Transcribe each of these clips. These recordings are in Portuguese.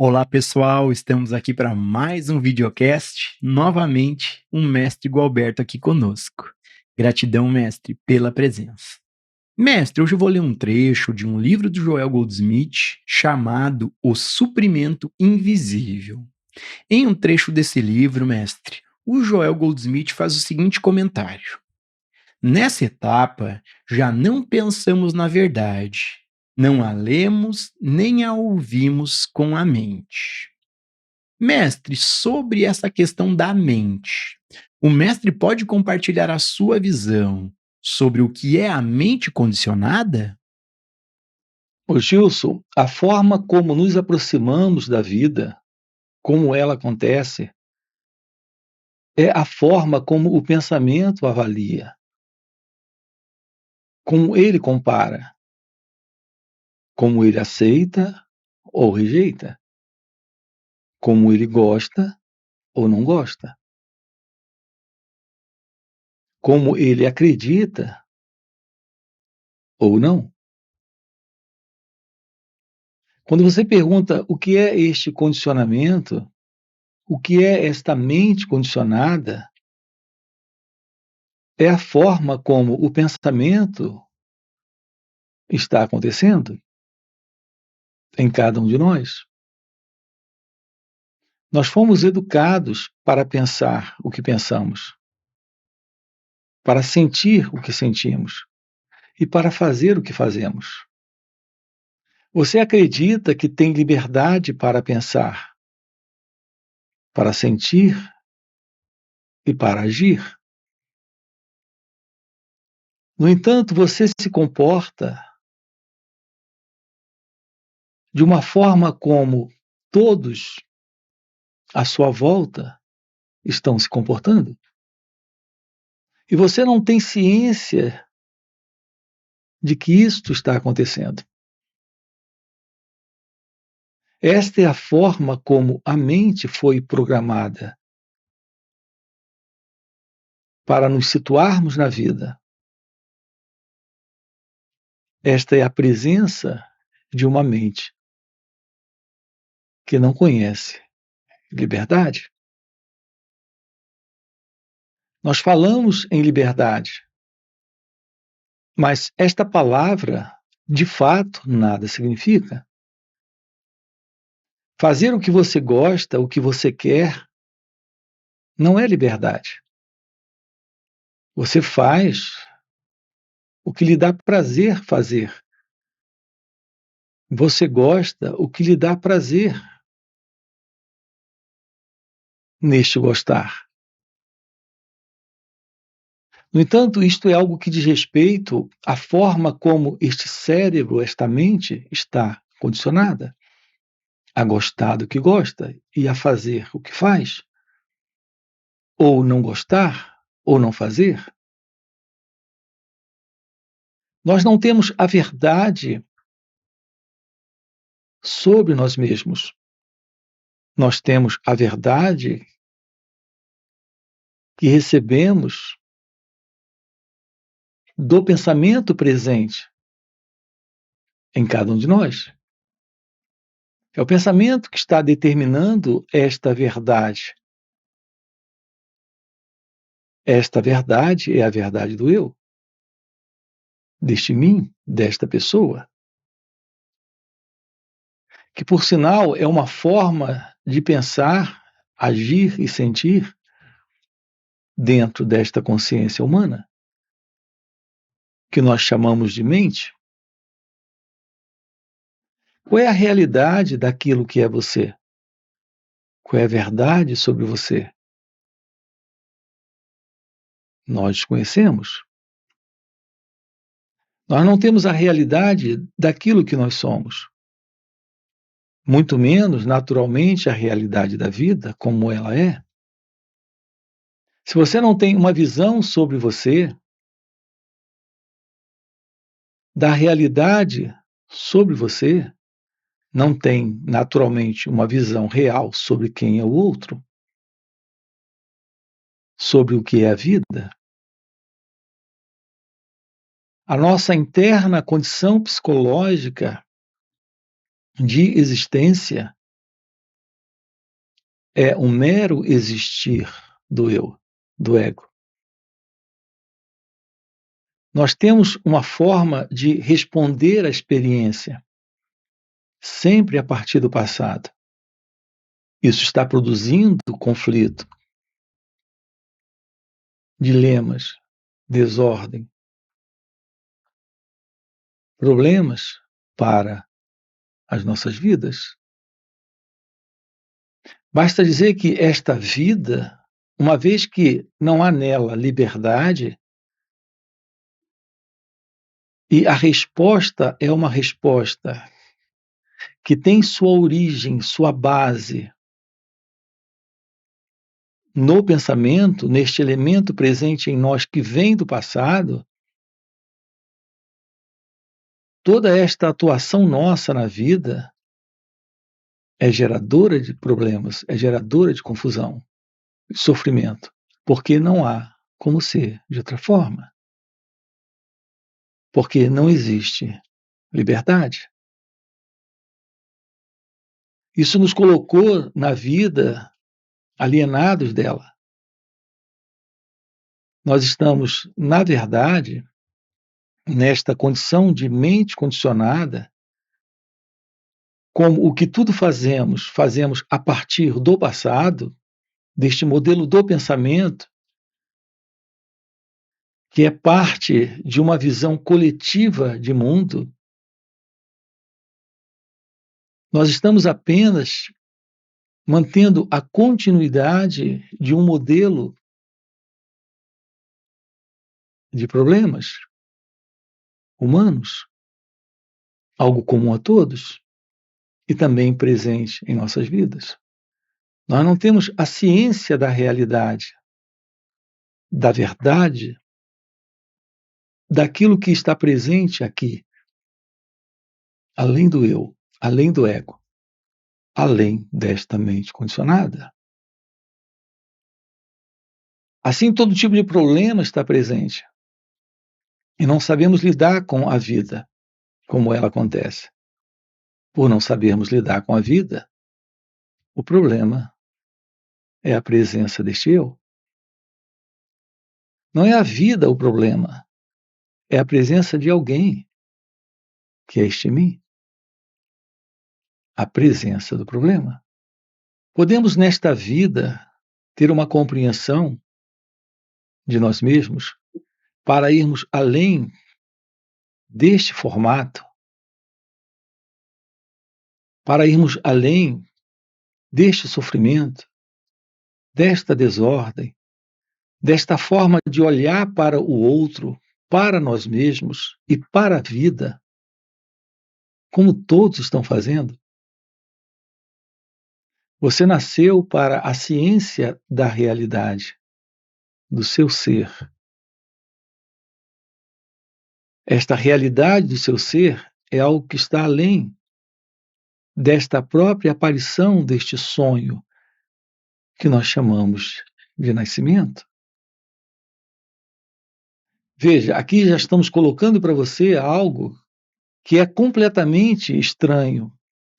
Olá pessoal, estamos aqui para mais um videocast. Novamente, um mestre Gualberto aqui conosco. Gratidão, mestre, pela presença. Mestre, hoje eu vou ler um trecho de um livro do Joel Goldsmith chamado O Suprimento Invisível. Em um trecho desse livro, mestre, o Joel Goldsmith faz o seguinte comentário: Nessa etapa, já não pensamos na verdade, não a lemos nem a ouvimos com a mente. Mestre, sobre essa questão da mente, o mestre pode compartilhar a sua visão sobre o que é a mente condicionada? Ô Gilson, a forma como nos aproximamos da vida, como ela acontece, é a forma como o pensamento avalia, como ele compara, como ele aceita ou rejeita, como ele gosta ou não gosta, como ele acredita ou não. Quando você pergunta o que é este condicionamento, o que é esta mente condicionada, é a forma como o pensamento está acontecendo em cada um de nós. Nós fomos educados para pensar o que pensamos, para sentir o que sentimos e para fazer o que fazemos. Você acredita que tem liberdade para pensar, para sentir e para agir? No entanto, você se comporta de uma forma como todos à sua volta estão se comportando. E você não tem ciência de que isto está acontecendo. Esta é a forma como a mente foi programada para nos situarmos na vida. Esta é a presença de uma mente que não conhece liberdade. Nós falamos em liberdade, mas esta palavra, de fato, nada significa. Fazer o que você gosta, o que você quer, não é liberdade. Você faz o que lhe dá prazer fazer. Você gosta o que lhe dá prazer neste gostar. No entanto, isto é algo que diz respeito à forma como este cérebro, esta mente, está condicionada a gostar do que gosta e a fazer o que faz, ou não gostar, ou não fazer. Nós não temos a verdade sobre nós mesmos. Nós temos a verdade que recebemos do pensamento presente em cada um de nós. É o pensamento que está determinando esta verdade. Esta verdade é a verdade do eu, deste mim, desta pessoa, que por sinal é uma forma de pensar, agir e sentir dentro desta consciência humana, que nós chamamos de mente. Qual é a realidade daquilo que é você? Qual é a verdade sobre você? Nós desconhecemos. Nós não temos a realidade daquilo que nós somos. Muito menos, naturalmente, a realidade da vida como ela é. Se você não tem uma visão sobre você, da realidade sobre você, não tem naturalmente uma visão real sobre quem é o outro, sobre o que é a vida, a nossa interna condição psicológica de existência é um mero existir do eu, do ego. Nós temos uma forma de responder à experiência, sempre a partir do passado. Isso está produzindo conflito, dilemas, desordem, problemas para as nossas vidas. Basta dizer que esta vida, uma vez que não há nela liberdade, e a resposta é uma resposta que tem sua origem, sua base no pensamento, neste elemento presente em nós que vem do passado, toda esta atuação nossa na vida é geradora de problemas, é geradora de confusão, de sofrimento, porque não há como ser de outra forma. Porque não existe liberdade. Isso nos colocou na vida alienados dela. Nós estamos, na verdade, nesta condição de mente condicionada, como o que tudo fazemos, fazemos a partir do passado, deste modelo do pensamento, que é parte de uma visão coletiva de mundo. Nós estamos apenas mantendo a continuidade de um modelo de problemas humanos, algo comum a todos e também presente em nossas vidas. Nós não temos a ciência da realidade, da verdade, daquilo que está presente aqui, além do eu, além do ego, além desta mente condicionada. Assim, todo tipo de problema está presente e não sabemos lidar com a vida como ela acontece. Por não sabermos lidar com a vida, o problema é a presença deste eu. Não é a vida o problema, é a presença de alguém, que é este mim, a presença do problema. Podemos, nesta vida, ter uma compreensão de nós mesmos para irmos além deste formato, para irmos além deste sofrimento, desta desordem, desta forma de olhar para o outro, para nós mesmos e para a vida, como todos estão fazendo. Você nasceu para a ciência da realidade, do seu ser. Esta realidade do seu ser é algo que está além desta própria aparição deste sonho que nós chamamos de nascimento. Veja, aqui já estamos colocando para você algo que é completamente estranho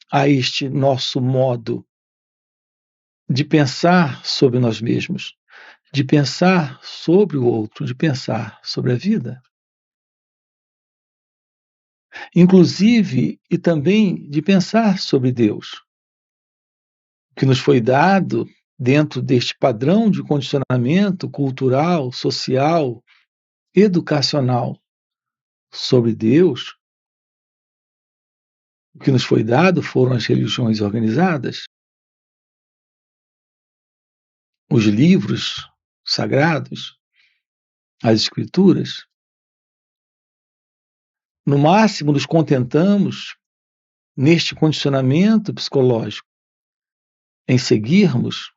a este nosso modo de pensar sobre nós mesmos, de pensar sobre o outro, de pensar sobre a vida. Inclusive, e também de pensar sobre Deus, que nos foi dado dentro deste padrão de condicionamento cultural, social, educacional sobre Deus. O que nos foi dado foram as religiões organizadas, os livros sagrados, as escrituras. No máximo, nos contentamos, neste condicionamento psicológico, em seguirmos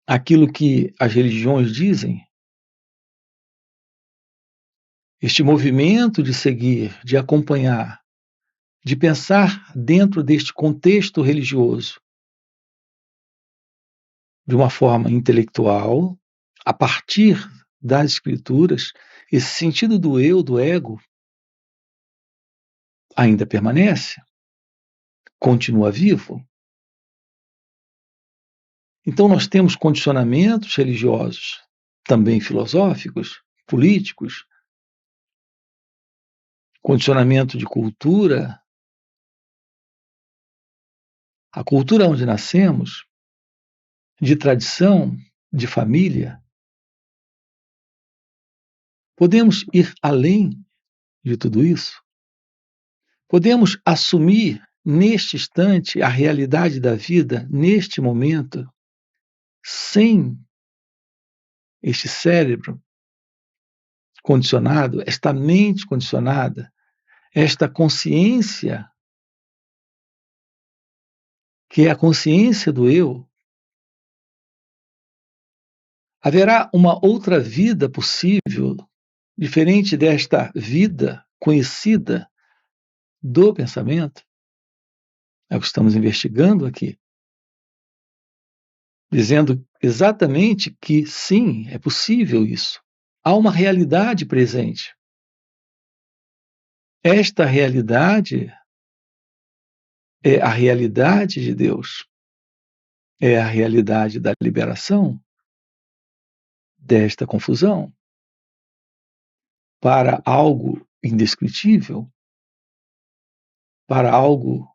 aquilo que as religiões dizem, este movimento de seguir, de acompanhar, de pensar dentro deste contexto religioso, de uma forma intelectual, a partir das escrituras, esse sentido do eu, do ego, ainda permanece, continua vivo. Então, nós temos condicionamentos religiosos, também filosóficos, políticos, condicionamento de cultura. A cultura onde nascemos, de tradição, de família. Podemos ir além de tudo isso? Podemos assumir neste instante a realidade da vida, neste momento, sem este cérebro condicionado, esta mente condicionada, esta consciência, que é a consciência do eu? Haverá uma outra vida possível, diferente desta vida conhecida do pensamento? É o que estamos investigando aqui, dizendo exatamente que sim, é possível isso. Há uma realidade presente. Esta realidade é a realidade de Deus, é a realidade da liberação desta confusão para algo indescritível, para algo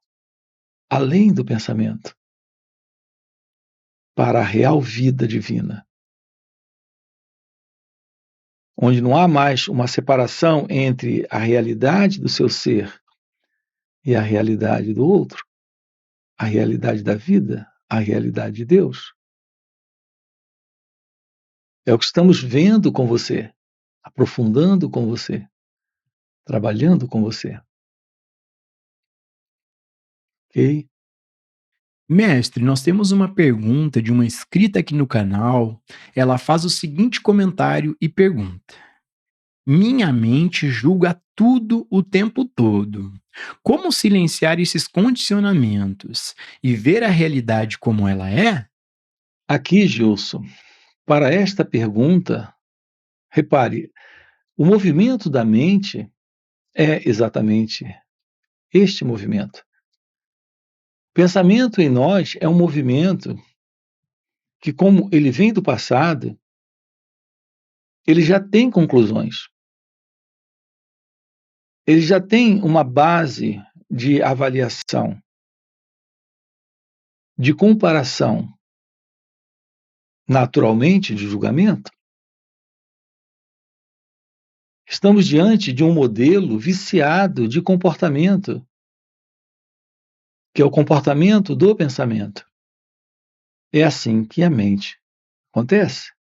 além do pensamento, para a real vida divina, onde não há mais uma separação entre a realidade do seu ser e a realidade do outro, a realidade da vida, a realidade de Deus. É o que estamos vendo com você, aprofundando com você, trabalhando com você. Ok? Mestre, nós temos uma pergunta de uma inscrita aqui no canal. Ela faz o seguinte comentário e pergunta: Minha mente julga tudo o tempo todo. Como silenciar esses condicionamentos e ver a realidade como ela é? Aqui, Gilson, para esta pergunta, repare, o movimento da mente é exatamente este movimento. Pensamento em nós é um movimento que, como ele vem do passado, ele já tem conclusões. Ele já tem uma base de avaliação, de comparação, naturalmente de julgamento. Estamos diante de um modelo viciado de comportamento, que é o comportamento do pensamento. É assim que a mente acontece.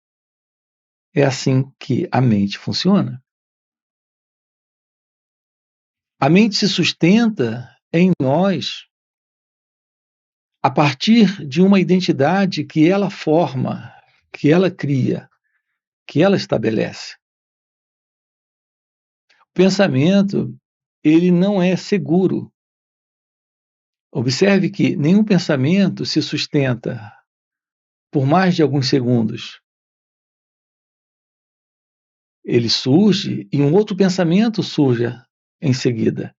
É assim que a mente funciona. A mente se sustenta em nós a partir de uma identidade que ela forma, que ela cria, que ela estabelece. O pensamento, ele não é seguro. Observe que nenhum pensamento se sustenta por mais de alguns segundos. Ele surge e um outro pensamento surge em seguida.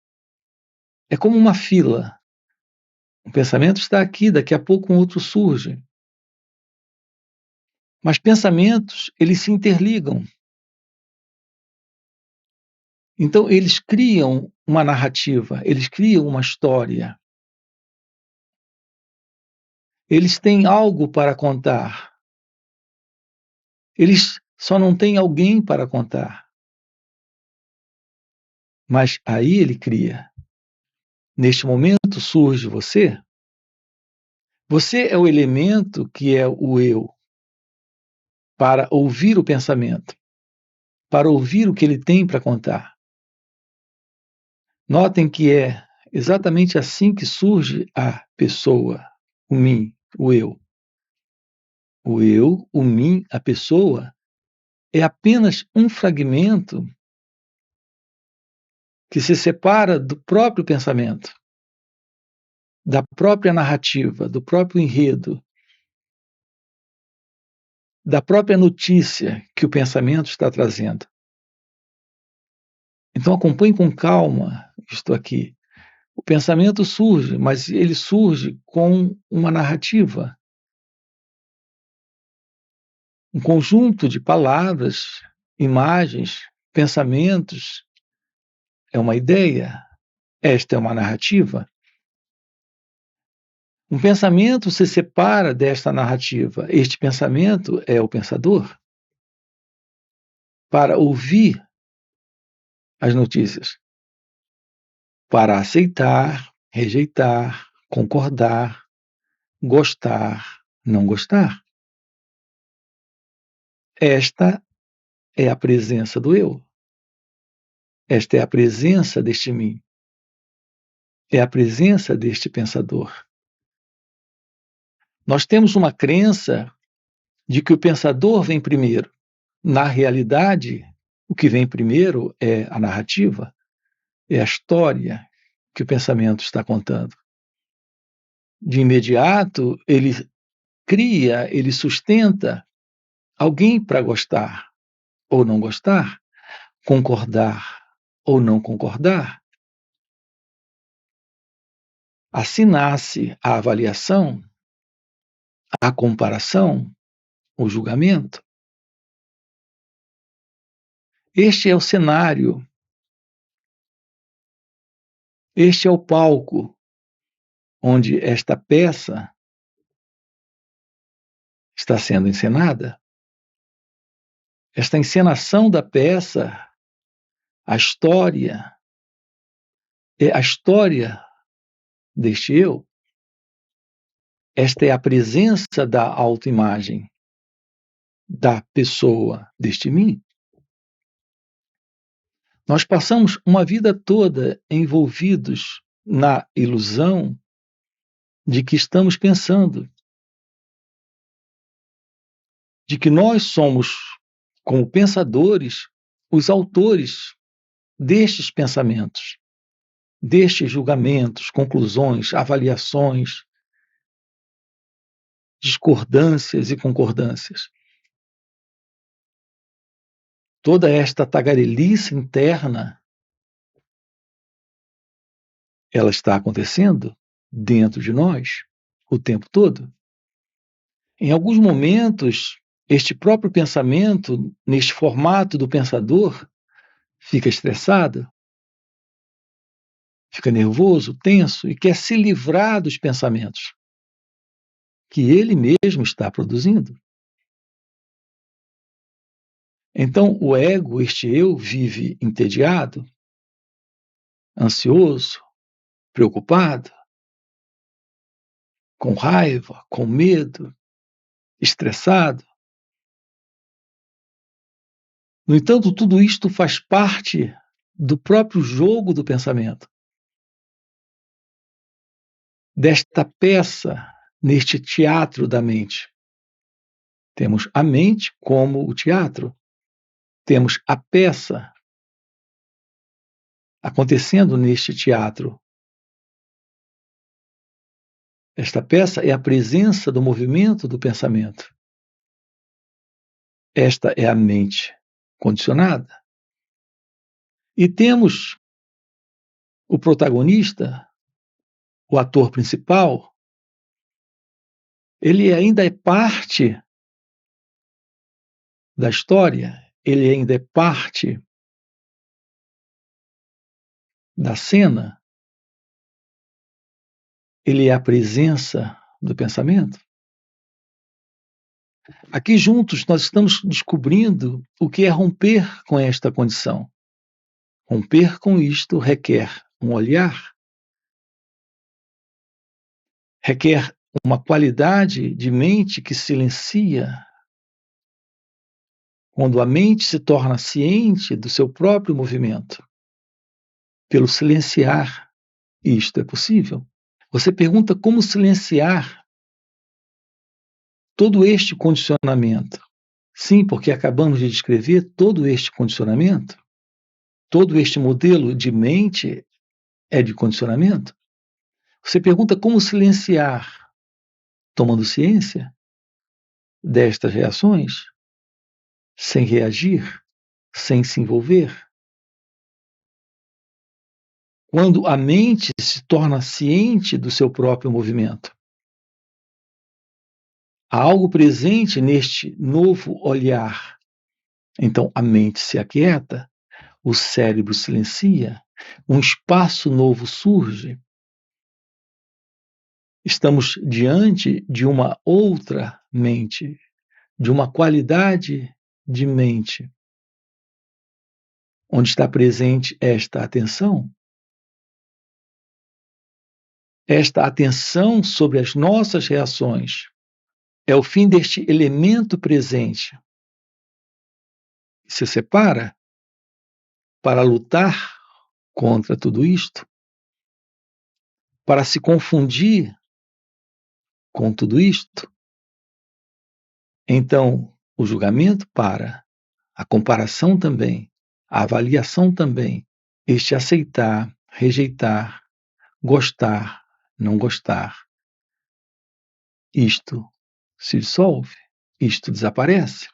É como uma fila. Um pensamento está aqui, daqui a pouco um outro surge. Mas pensamentos, eles se interligam. Então, eles criam uma narrativa, eles criam uma história. Eles têm algo para contar. Eles só não têm alguém para contar. Mas aí ele cria. Neste momento surge você. Você é o elemento que é o eu, para ouvir o pensamento, para ouvir o que ele tem para contar. Notem que é exatamente assim que surge a pessoa, o mim, o eu. O eu, o mim, a pessoa, é apenas um fragmento que se separa do próprio pensamento, da própria narrativa, do próprio enredo, da própria notícia que o pensamento está trazendo. Então acompanhe com calma isto aqui. O pensamento surge, mas ele surge com uma narrativa. um conjunto de palavras, imagens, pensamentos, é uma ideia, esta é uma narrativa. Um pensamento se separa desta narrativa. Este pensamento é o pensador. Para ouvir as notícias, para aceitar, rejeitar, concordar, gostar, não gostar. Esta é a presença do eu. Esta é a presença deste mim. É a presença deste pensador. Nós temos uma crença de que o pensador vem primeiro. Na realidade, o que vem primeiro é a narrativa, é a história que o pensamento está contando. De imediato, ele cria, ele sustenta alguém para gostar ou não gostar, concordar ou não concordar. Assim nasce a avaliação, a comparação, o julgamento. Este é o cenário, este é o palco onde esta peça está sendo encenada. Esta encenação da peça, a história, é a história deste eu. Esta é a presença da autoimagem, da pessoa, deste mim. Nós passamos uma vida toda envolvidos na ilusão de que estamos pensando, de que nós somos, como pensadores, os autores destes pensamentos, destes julgamentos, conclusões, avaliações, discordâncias e concordâncias. Toda esta tagarelice interna, ela está acontecendo dentro de nós o tempo todo. Em alguns momentos, este próprio pensamento, neste formato do pensador, fica estressado, fica nervoso, tenso e quer se livrar dos pensamentos que ele mesmo está produzindo. Então, o ego, este eu, vive entediado, ansioso, preocupado, com raiva, com medo, estressado. No entanto, tudo isto faz parte do próprio jogo do pensamento, desta peça neste teatro da mente. Temos a mente como o teatro, temos a peça acontecendo neste teatro. Esta peça é a presença do movimento do pensamento. Esta é a mente condicionada. E temos o protagonista, o ator principal, ele ainda é parte da história, ele ainda é parte da cena, ele é a presença do pensamento. Aqui juntos nós estamos descobrindo o que é romper com esta condição. Romper com isto requer um olhar, requer uma qualidade de mente que silencia. Quando a mente se torna ciente do seu próprio movimento, pelo silenciar, isto é possível. Você pergunta como silenciar todo este condicionamento. Sim, porque acabamos de descrever todo este condicionamento, todo este modelo de mente é de condicionamento. Você pergunta como silenciar, tomando ciência destas reações, sem reagir, sem se envolver. Quando a mente se torna ciente do seu próprio movimento. Há algo presente neste novo olhar. Então a mente se aquieta, o cérebro silencia, um espaço novo surge. Estamos diante de uma outra mente, de uma qualidade de mente, onde está presente esta atenção sobre as nossas reações. É o fim deste elemento presente. Se separa para lutar contra tudo isto, para se confundir com tudo isto. Então, o julgamento para, a comparação também, a avaliação também, este aceitar, rejeitar, gostar, não gostar. Isto se dissolve, isto desaparece.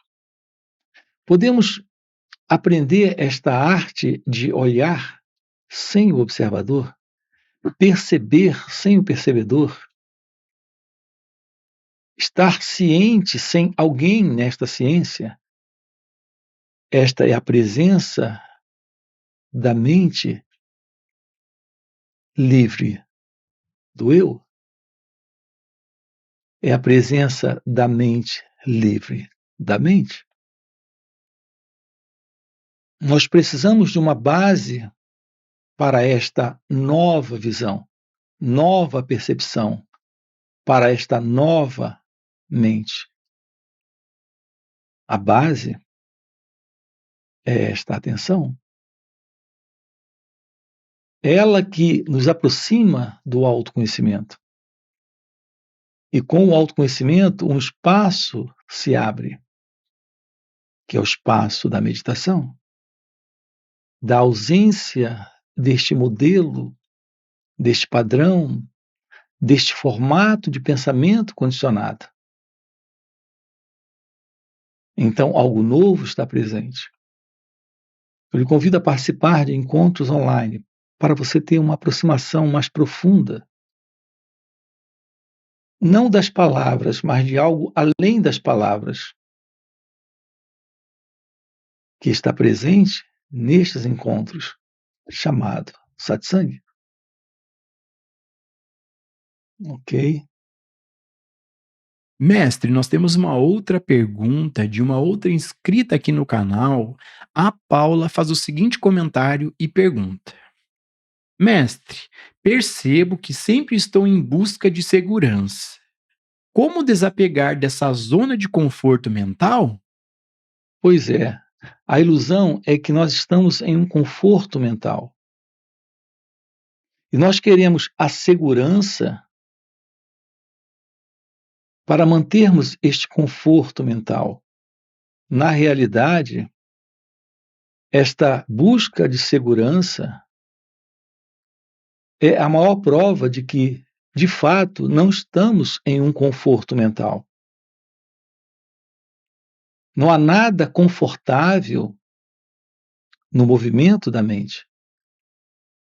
Podemos aprender esta arte de olhar sem o observador, perceber sem o percebedor, estar ciente sem alguém nesta ciência. Esta é a presença da mente livre do eu. É a presença da mente livre da mente. Nós precisamos de uma base para esta nova visão, nova percepção, para esta nova mente. A base é esta atenção. Ela que nos aproxima do autoconhecimento. E com o autoconhecimento, um espaço se abre, que é o espaço da meditação, da ausência deste modelo, deste padrão, deste formato de pensamento condicionado. Então, algo novo está presente. Eu lhe convido a participar de encontros online para você ter uma aproximação mais profunda, não das palavras, mas de algo além das palavras, que está presente nestes encontros, chamado satsang. Ok? Mestre, nós temos uma outra pergunta de uma outra inscrita aqui no canal. A Paula faz o seguinte comentário e pergunta: Mestre, percebo que sempre estou em busca de segurança. Como desapegar dessa zona de conforto mental? Pois é, a ilusão é que nós estamos em um conforto mental. E nós queremos a segurança para mantermos este conforto mental. Na realidade, esta busca de segurança é a maior prova de que, de fato, não estamos em um conforto mental. Não há nada confortável no movimento da mente.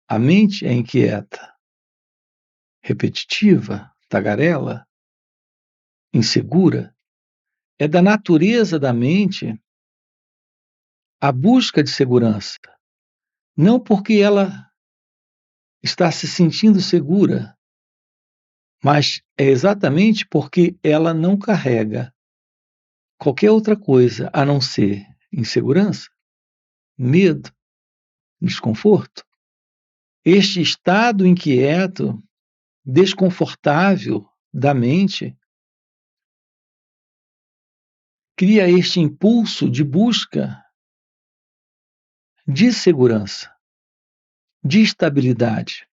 A mente é inquieta, repetitiva, tagarela, insegura. É da natureza da mente a busca de segurança, não porque ela está se sentindo segura, mas é exatamente porque ela não carrega qualquer outra coisa a não ser insegurança, medo, desconforto. Este estado inquieto, desconfortável da mente cria este impulso de busca de segurança, de estabilidade,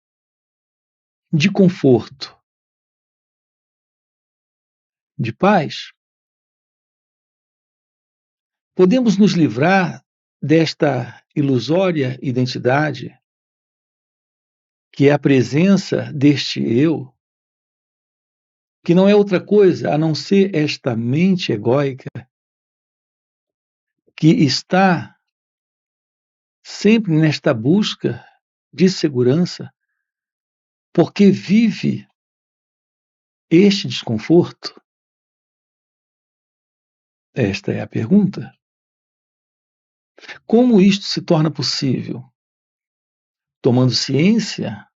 de conforto, de paz. Podemos nos livrar desta ilusória identidade, que é a presença deste eu, que não é outra coisa a não ser esta mente egóica que está sempre nesta busca de segurança, porque vive este desconforto, Esta é a pergunta. Como isto se torna possível? Tomando ciência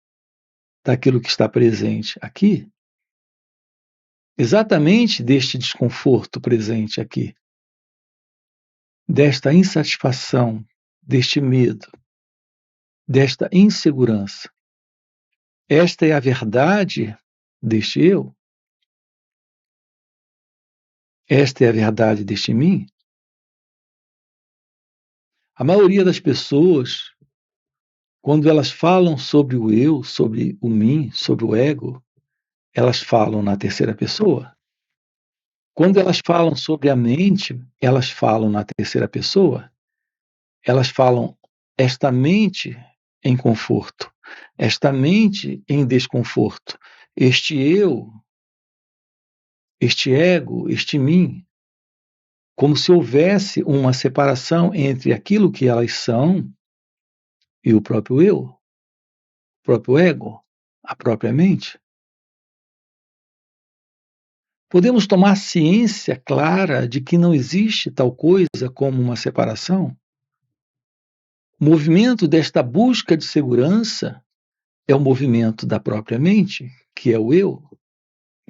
daquilo que está presente aqui, exatamente deste desconforto presente aqui, desta insatisfação, deste medo, desta insegurança. Esta é a verdade deste eu? Esta é a verdade deste mim? A maioria das pessoas, quando elas falam sobre o eu, sobre o mim, sobre o ego, elas falam na terceira pessoa. Quando elas falam sobre a mente, elas falam na terceira pessoa. Elas falam esta mente em conforto, esta mente em desconforto, este eu, este ego, este mim, como se houvesse uma separação entre aquilo que elas são e o próprio eu, o próprio ego, a própria mente. Podemos tomar ciência clara de que não existe tal coisa como uma separação? O movimento desta busca de segurança é o movimento da própria mente, que é o eu,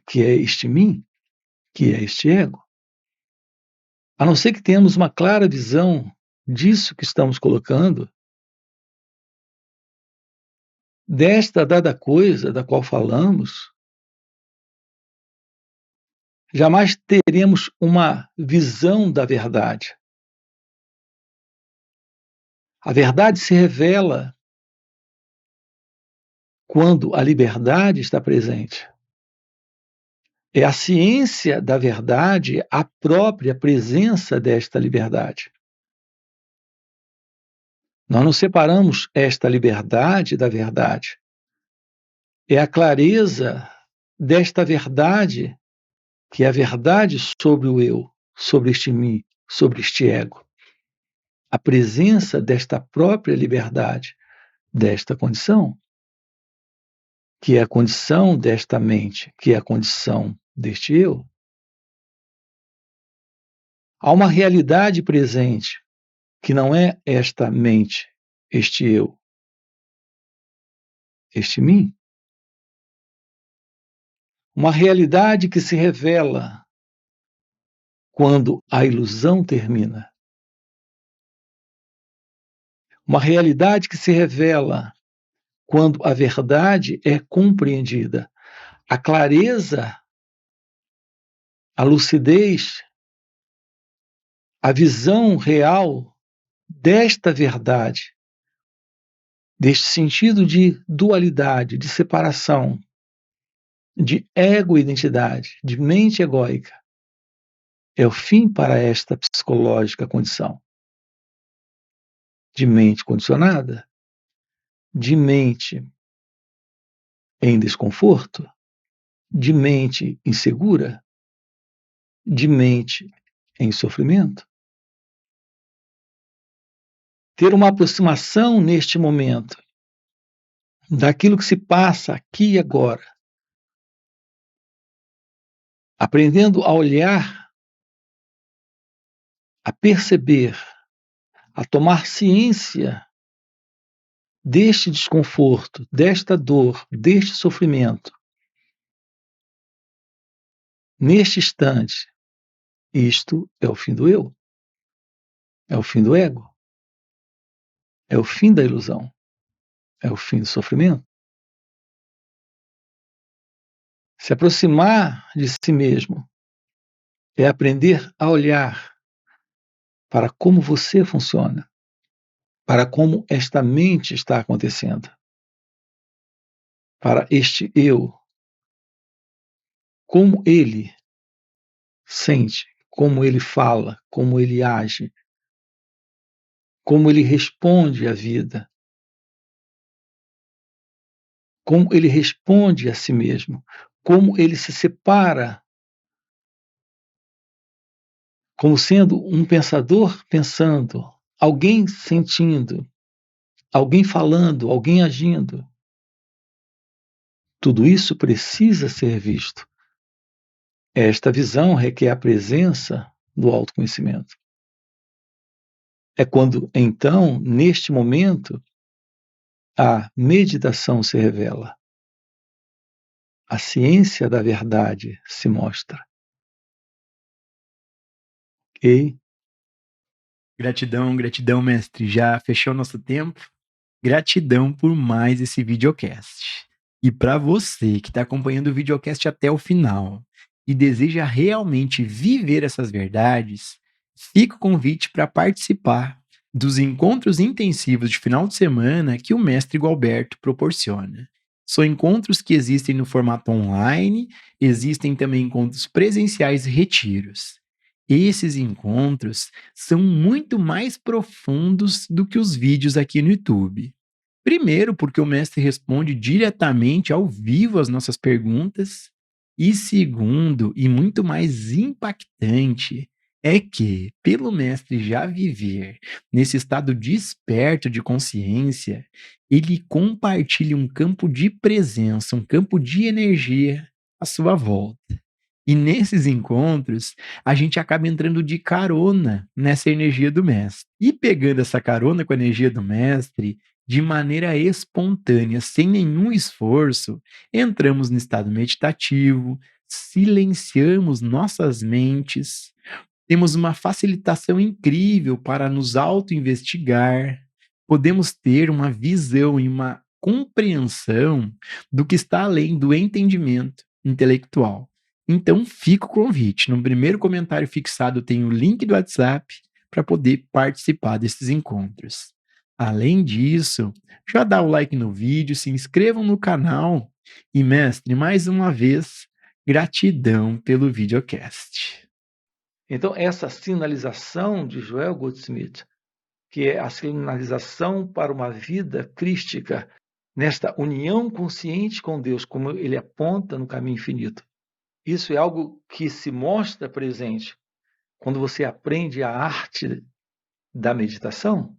que é este mim, que é este ego. A não ser que tenhamos uma clara visão disso que estamos colocando, desta dada coisa da qual falamos, jamais teremos uma visão da verdade. A verdade se revela quando a liberdade está presente. É a ciência da verdade a própria presença desta liberdade. Nós não separamos esta liberdade da verdade. É a clareza desta verdade, que é a verdade sobre o eu, sobre este mim, sobre este ego. A presença desta própria liberdade, desta condição, que é a condição desta mente, que é a condição deste eu. Há uma realidade presente, que não é esta mente, este eu, este mim. Uma realidade que se revela quando a ilusão termina. Uma realidade que se revela quando a verdade é compreendida. A clareza, a lucidez, a visão real desta verdade, deste sentido de dualidade, de separação, de ego-identidade, de mente egóica, é o fim para esta psicológica condição. De mente condicionada, de mente em desconforto, de mente insegura, de mente em sofrimento. Ter uma aproximação neste momento daquilo que se passa aqui e agora, aprendendo a olhar, a perceber, a tomar ciência deste desconforto, desta dor, deste sofrimento, neste instante. Isto é o fim do eu, é o fim do ego, é o fim da ilusão, é o fim do sofrimento. Se aproximar de si mesmo é aprender a olhar para como você funciona, para como esta mente está acontecendo, para este eu, como ele sente, como ele fala, como ele age, como ele responde à vida, como ele responde a si mesmo, como ele se separa como sendo um pensador pensando, alguém sentindo, alguém falando, alguém agindo. Tudo isso precisa ser visto. Esta visão requer a presença do autoconhecimento. É quando, então, neste momento, a meditação se revela. A ciência da verdade se mostra. Ok? Gratidão, gratidão, mestre. Já fechou nosso tempo? Gratidão por mais esse videocast. E para você que está acompanhando o videocast até o final e deseja realmente viver essas verdades, fica o convite para participar dos encontros intensivos de final de semana que o mestre Gualberto proporciona. São encontros que existem no formato online, existem também encontros presenciais e retiros. Esses encontros são muito mais profundos do que os vídeos aqui no YouTube. Primeiro, porque o mestre responde diretamente ao vivo as nossas perguntas. E segundo, e muito mais impactante, é que, pelo mestre já viver nesse estado desperto de consciência, ele compartilha um campo de presença, um campo de energia à sua volta. E nesses encontros, a gente acaba entrando de carona nessa energia do mestre. E pegando essa carona com a energia do mestre, de maneira espontânea, sem nenhum esforço, entramos no estado meditativo, silenciamos nossas mentes, temos uma facilitação incrível para nos auto-investigar, podemos ter uma visão e uma compreensão do que está além do entendimento intelectual. Então, fica o convite. No primeiro comentário fixado tem o link do WhatsApp para poder participar desses encontros. Além disso, já dá o like no vídeo, se inscrevam no canal e, mestre, mais uma vez, gratidão pelo videocast. Então, essa sinalização de Joel Goldsmith, que é a sinalização para uma vida crística, nesta união consciente com Deus, como ele aponta no caminho infinito. Isso é algo que se mostra presente quando você aprende a arte da meditação,